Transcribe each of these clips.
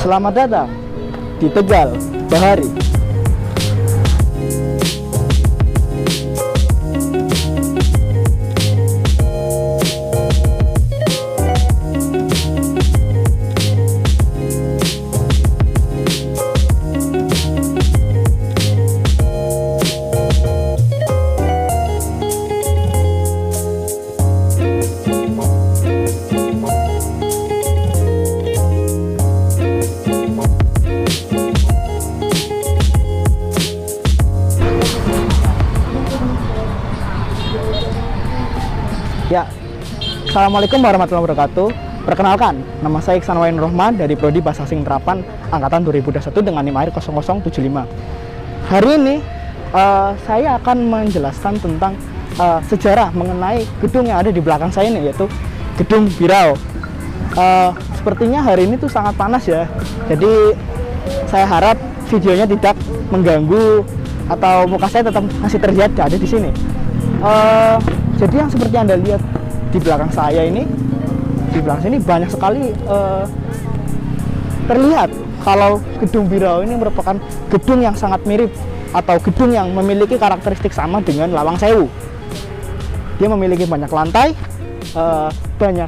Selamat datang di Tegal Bahari. Ya, Assalamualaikum warahmatullahi wabarakatuh. Perkenalkan, nama saya Iksan Wain Rohman dari Prodi Bahasa Asing Terapan Angkatan 2021 dengan NIM AIR 0075. Hari ini saya akan menjelaskan tentang sejarah mengenai gedung yang ada di belakang saya ini, yaitu Gedung Birao. Sepertinya hari ini tuh sangat panas ya. Jadi saya harap videonya tidak mengganggu atau muka saya tetap masih terlihat ada di sini. Jadi yang seperti Anda lihat di belakang saya ini, di belakang sini banyak sekali terlihat kalau Gedung Birao ini merupakan gedung yang sangat mirip atau gedung yang memiliki karakteristik sama dengan Lawang Sewu. Dia memiliki banyak lantai, banyak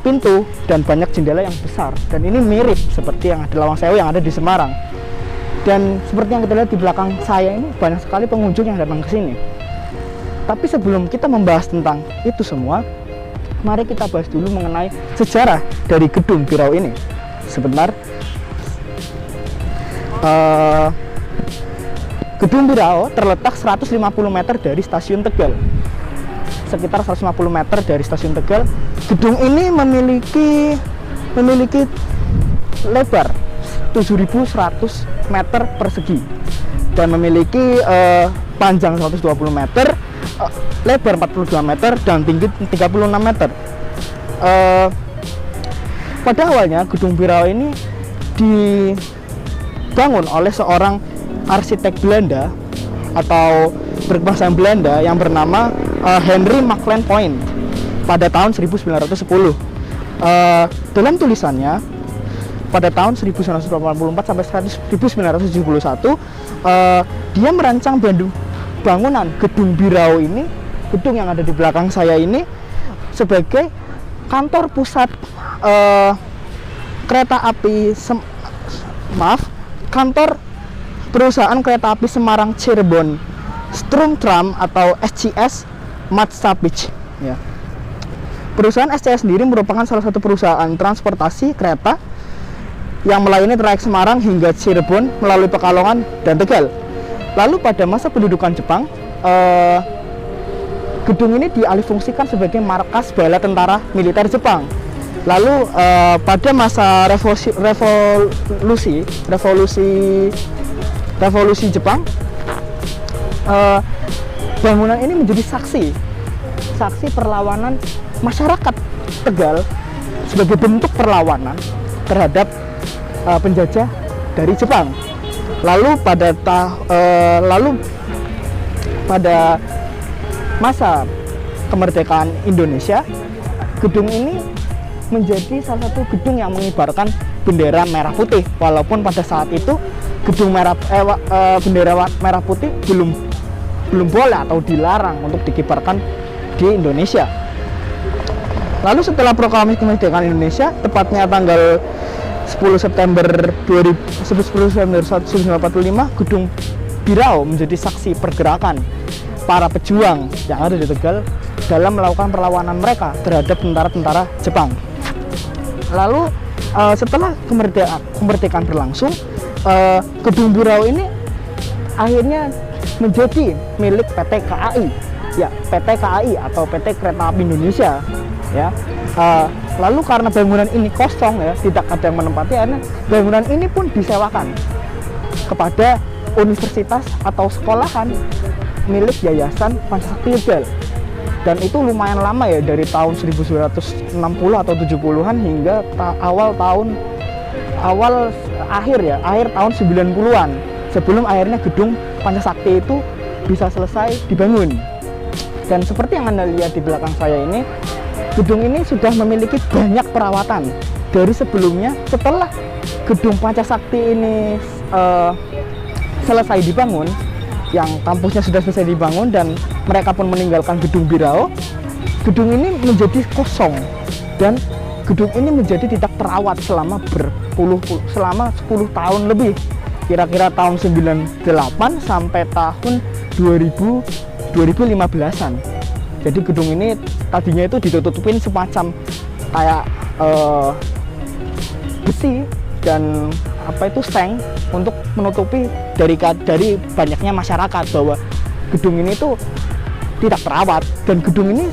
pintu dan banyak jendela yang besar, dan ini mirip seperti yang ada Lawang Sewu yang ada di Semarang. Dan seperti yang kita lihat di belakang saya ini, banyak sekali pengunjung yang datang ke sini. Tapi sebelum kita membahas tentang itu semua, mari kita bahas dulu mengenai sejarah dari Gedung Birao ini. Sebentar. Gedung Birao terletak 150 meter dari Stasiun Tegal. Sekitar 150 meter dari Stasiun Tegal. Gedung ini memiliki lebar 7.100 meter persegi dan memiliki panjang 120 meter, lebar 42 meter dan tinggi 36 meter. Pada awalnya Gedung Birao ini dibangun oleh seorang arsitek Belanda atau berbahasa Belanda yang bernama Henry Macklen Point pada tahun 1910. Dalam tulisannya pada tahun 1984 sampai 1971 dia merancang bangunan Gedung Birao ini, gedung yang ada di belakang saya ini, sebagai kantor pusat kantor perusahaan kereta api Semarang Cirebon Stroomtram atau SCS Matsapich ya. Perusahaan SCS sendiri merupakan salah satu perusahaan transportasi kereta yang melayani trayek Semarang hingga Cirebon melalui Pekalongan dan Tegal. Lalu pada masa pendudukan Jepang, gedung ini dialihfungsikan sebagai markas bala tentara militer Jepang. Lalu pada masa revolusi Jepang, bangunan ini menjadi saksi perlawanan masyarakat Tegal sebagai bentuk perlawanan terhadap penjajah dari Jepang. Lalu pada masa kemerdekaan Indonesia, gedung ini menjadi salah satu gedung yang mengibarkan bendera merah putih, walaupun pada saat itu bendera merah putih belum boleh atau dilarang untuk dikibarkan di Indonesia. Lalu setelah proklamasi kemerdekaan Indonesia, tepatnya tanggal 10 September 1945, Gedung Birao menjadi saksi pergerakan para pejuang yang ada di Tegal dalam melakukan perlawanan mereka terhadap tentara-tentara Jepang. Lalu setelah kemerdekaan berlangsung, Gedung Birao ini akhirnya menjadi milik PT KAI, ya, PT KAI atau PT Kereta Api Indonesia, ya. Lalu karena bangunan ini kosong ya, tidak ada yang menempati, akhirnya bangunan ini pun disewakan kepada universitas atau sekolahan milik Yayasan Pancasakti Tegal. Dan itu lumayan lama ya, dari tahun 1960 atau 70-an hingga akhir tahun 90-an, sebelum akhirnya gedung Pancasakti itu bisa selesai dibangun. Dan seperti yang Anda lihat di belakang saya ini, gedung ini sudah memiliki banyak perawatan dari sebelumnya. Setelah gedung Pancasakti ini selesai dibangun, yang kampusnya sudah selesai dibangun dan mereka pun meninggalkan gedung Birao, gedung ini menjadi kosong dan gedung ini menjadi tidak terawat selama 10 tahun lebih, kira-kira tahun 98 sampai tahun 2015-an. Jadi gedung ini tadinya itu ditutupin semacam kayak besi dan seng untuk menutupi dari banyaknya masyarakat bahwa gedung ini tuh tidak terawat. Dan gedung ini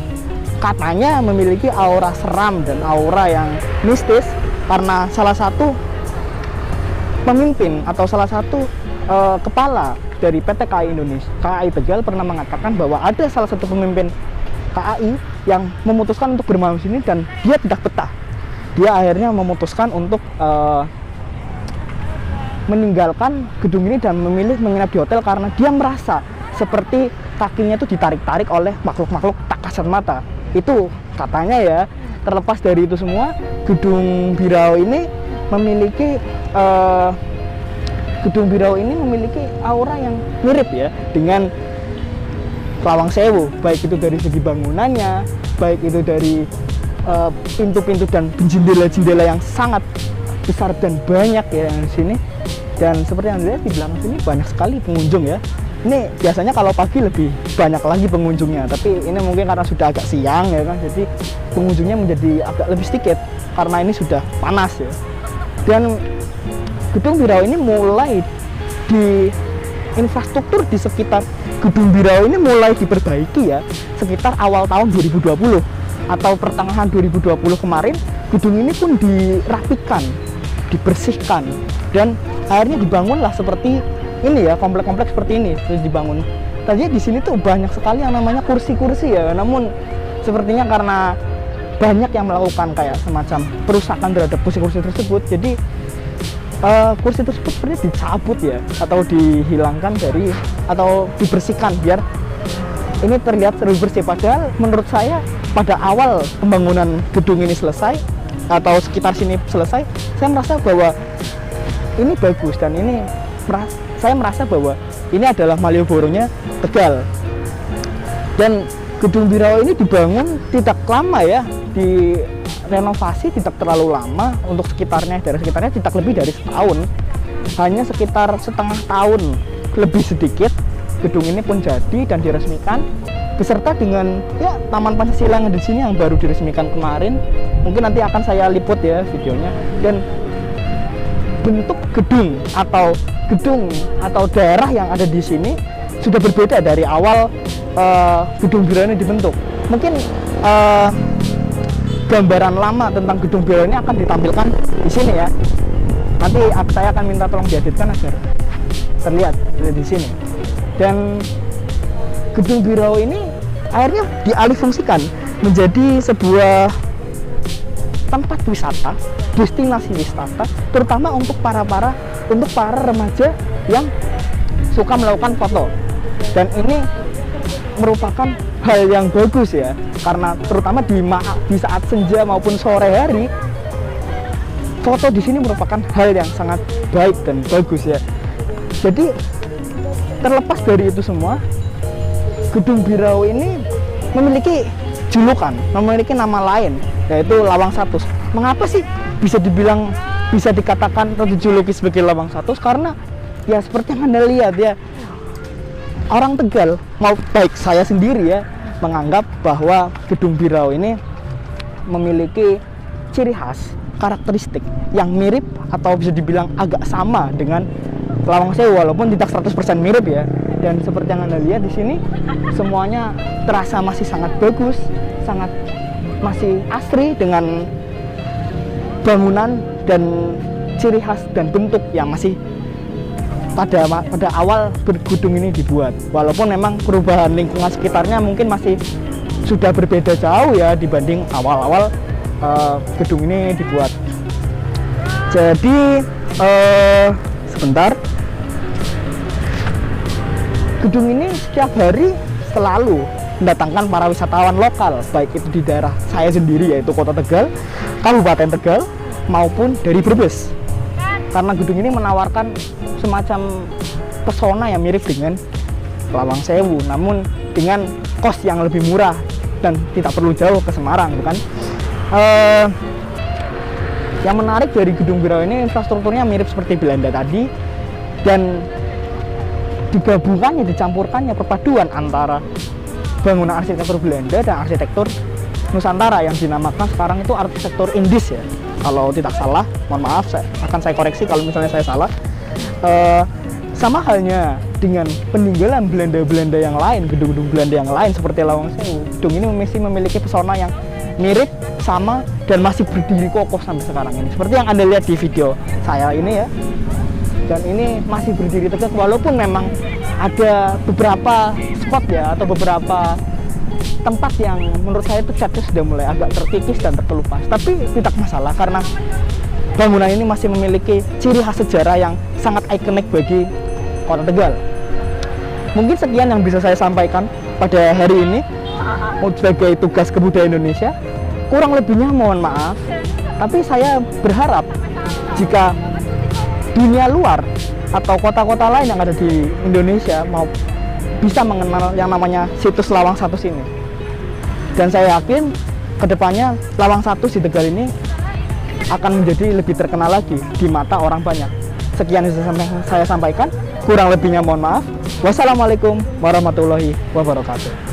katanya memiliki aura seram dan aura yang mistis karena salah satu pemimpin atau salah satu kepala dari PT KAI Indonesia, KAI Tegal, pernah mengatakan bahwa ada salah satu pemimpin KAI yang memutuskan untuk bermalam di sini dan dia tidak betah. Dia akhirnya memutuskan untuk meninggalkan gedung ini dan memilih menginap di hotel karena dia merasa seperti kakinya itu ditarik-tarik oleh makhluk-makhluk tak kasat mata. Itu katanya ya. Terlepas dari itu semua, gedung Birao ini memiliki aura yang mirip ya dengan Lawang Sewu, baik itu dari segi bangunannya, baik itu dari pintu-pintu dan jendela-jendela yang sangat besar dan banyak ya di sini. Dan seperti yang dilihat di belakang sini banyak sekali pengunjung ya. Ini biasanya kalau pagi lebih banyak lagi pengunjungnya, tapi ini mungkin karena sudah agak siang ya kan, jadi pengunjungnya menjadi agak lebih sedikit karena ini sudah panas ya. Dan gedung Birao ini mulai di infrastruktur di sekitar gedung Birao ini mulai diperbaiki ya sekitar awal tahun 2020 atau pertengahan 2020 kemarin. Gedung ini pun dirapikan, dibersihkan, dan akhirnya dibangunlah seperti ini ya, komplek-komplek seperti ini terus dibangun. Tadinya di sini tuh banyak sekali yang namanya kursi-kursi ya, namun sepertinya karena banyak yang melakukan kayak semacam perusakan terhadap kursi-kursi tersebut, jadi kursi tersebut sebenarnya dicabut ya, atau dihilangkan dari, atau dibersihkan biar ini terlihat lebih bersih. Padahal menurut saya pada awal pembangunan gedung ini selesai atau sekitar sini selesai, saya merasa bahwa ini bagus dan ini saya merasa bahwa ini adalah Malioboro-nya Tegal. Dan gedung Birao ini dibangun tidak lama ya, direnovasi tidak terlalu lama untuk sekitarnya, daerah sekitarnya tidak lebih dari setahun, hanya sekitar setengah tahun lebih sedikit. Gedung ini pun jadi dan diresmikan beserta dengan ya Taman Pancasila yang di sini yang baru diresmikan kemarin. Mungkin nanti akan saya liput ya videonya. Dan bentuk gedung atau daerah yang ada di sini sudah berbeda dari awal gedung Birao ini dibentuk. Mungkin gambaran lama tentang gedung Birao ini akan ditampilkan di sini ya. Nanti saya akan minta tolong dieditkan agar terlihat di sini. Dan gedung Birao ini akhirnya dialihfungsikan menjadi sebuah tempat wisata, destinasi wisata, terutama untuk para remaja yang suka melakukan foto. Dan ini merupakan hal yang bagus ya, karena terutama di saat senja maupun sore hari, foto di sini merupakan hal yang sangat baik dan bagus ya. Jadi terlepas dari itu semua, gedung Birao ini memiliki julukan, memiliki nama lain, yaitu Lawang Satus. Mengapa sih bisa dikatakan atau dijuluki sebagai Lawang Satus? Karena ya seperti yang Anda lihat ya, orang Tegal, baik saya sendiri ya, menganggap bahwa gedung Birao ini memiliki ciri khas, karakteristik yang mirip atau bisa dibilang agak sama dengan Lawang Sewu, walaupun tidak 100% mirip ya. Dan seperti yang Anda lihat di sini, semuanya terasa masih sangat bagus, masih asri dengan bangunan dan ciri khas dan bentuk yang masih pada awal gedung ini dibuat. Walaupun memang perubahan lingkungan sekitarnya mungkin masih sudah berbeda jauh ya dibanding awal-awal gedung ini dibuat. Jadi sebentar. Gedung ini setiap hari selalu mendatangkan para wisatawan lokal, baik itu di daerah saya sendiri yaitu Kota Tegal, Kabupaten Tegal, maupun dari Brebes, karena gedung ini menawarkan semacam pesona yang mirip dengan Lawang Sewu, namun dengan kos yang lebih murah dan tidak perlu jauh ke Semarang, bukan? Yang menarik dari gedung Birau ini infrastrukturnya mirip seperti Belanda tadi, dan digabungkannya, dicampurkannya, perpaduan antara bangunan arsitektur Belanda dan arsitektur Nusantara yang dinamakan sekarang itu arsitektur Indis ya. Kalau tidak salah, mohon maaf, akan saya koreksi kalau misalnya saya salah. Sama halnya dengan peninggalan Belanda-Belanda yang lain, gedung-gedung Belanda yang lain seperti Lawang Sewu, gedung ini masih memiliki pesona yang mirip, sama, dan masih berdiri kokoh sampai sekarang ini. Seperti yang Anda lihat di video saya ini ya. Dan ini masih berdiri tegak walaupun memang ada beberapa spot ya, atau beberapa tempat yang menurut saya itu catnya sudah mulai agak terkikis dan terkelupas. Tapi tidak masalah karena bangunan ini masih memiliki ciri khas sejarah yang sangat ikonik bagi Kota Tegal. Mungkin sekian yang bisa saya sampaikan pada hari ini sebagai tugas kebudayaan Indonesia. Kurang lebihnya mohon maaf, tapi saya berharap jika dunia luar atau kota-kota lain yang ada di Indonesia mau bisa mengenal yang namanya situs Lawang Satus ini. Dan saya yakin kedepannya Lawang Satus di Tegal ini akan menjadi lebih terkenal lagi di mata orang banyak. Sekian yang saya sampaikan, kurang lebihnya mohon maaf. Wassalamualaikum warahmatullahi wabarakatuh.